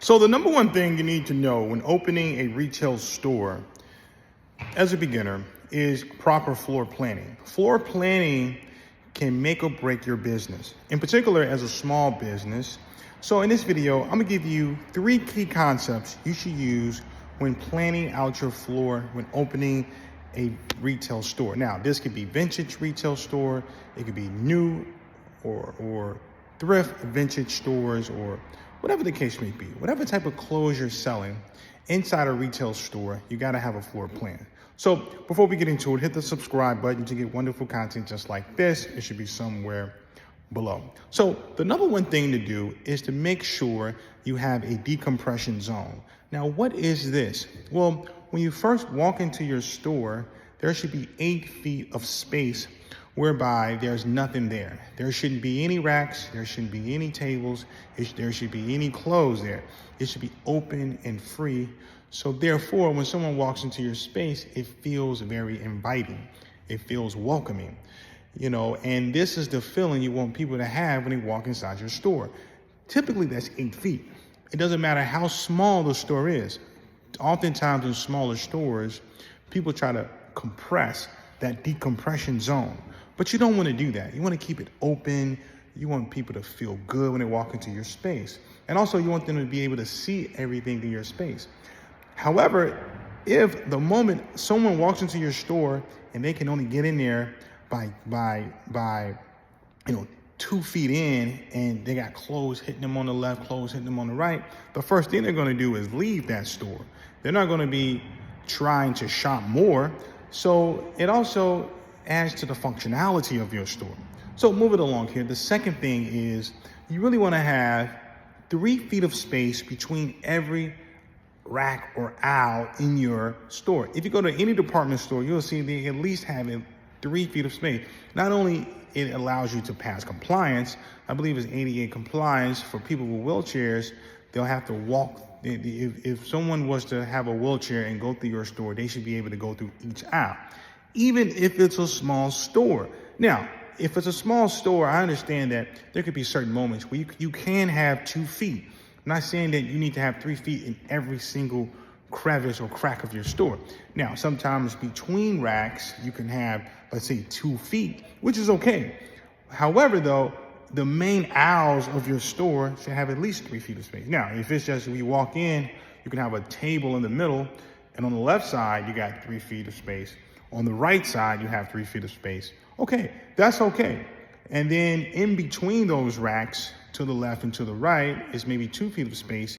So the number one thing you need to know when opening a retail store as a beginner is proper floor planning. Floor planning can make or break your business, in particular as a small business. So in this video, I'm gonna give you 3 key concepts you should use when planning out your floor when opening a retail store. Now, this could be vintage retail store, it could be new or thrift vintage stores, or whatever the case may be. Whatever type of clothes you're selling inside a retail store, you gotta have a floor plan. So before we get into it, hit the subscribe button to get wonderful content just like this. It should be somewhere below. So the number one thing to do is to make sure you have a decompression zone. Now, what is this? Well, when you first walk into your store, there should be 8 feet of space whereby there's nothing there. There shouldn't be any racks, there shouldn't be any tables, there should be any clothes there. It should be open and free. So therefore, when someone walks into your space, it feels very inviting. It feels welcoming, and this is the feeling you want people to have when they walk inside your store. Typically, that's 8 feet. It doesn't matter how small the store is. Oftentimes in smaller stores, people try to compress that decompression zone. But you don't want to do that. You want to keep it open. You want people to feel good when they walk into your space. And also you want them to be able to see everything in your space. However, if the moment someone walks into your store and they can only get in there by 2 feet in, and they got clothes hitting them on the left, clothes hitting them on the right, the first thing they're going to do is leave that store. They're not going to be trying to shop more. So it also adds to the functionality of your store. So moving along here, the second thing is you really want to have 3 feet of space between every rack or aisle in your store. If you go to any department store, you'll see they at least have 3 feet of space. Not only it allows you to pass compliance, I believe it's ADA compliance for people with wheelchairs. They'll have to walk. If someone was to have a wheelchair and go through your store, they should be able to go through each aisle, even if it's a small store. Now, if it's a small store, I understand that there could be certain moments where you can have 2 feet. I'm not saying that you need to have 3 feet in every single crevice or crack of your store. Now, sometimes between racks, you can have, let's say, 2 feet, which is okay. However, though, the main aisles of your store should have at least 3 feet of space. Now, if it's just when you walk in, you can have a table in the middle, and on the left side, you got 3 feet of space. On the right side, you have 3 feet of space. Okay, that's okay. And then in between those racks, to the left and to the right, is maybe 2 feet of space.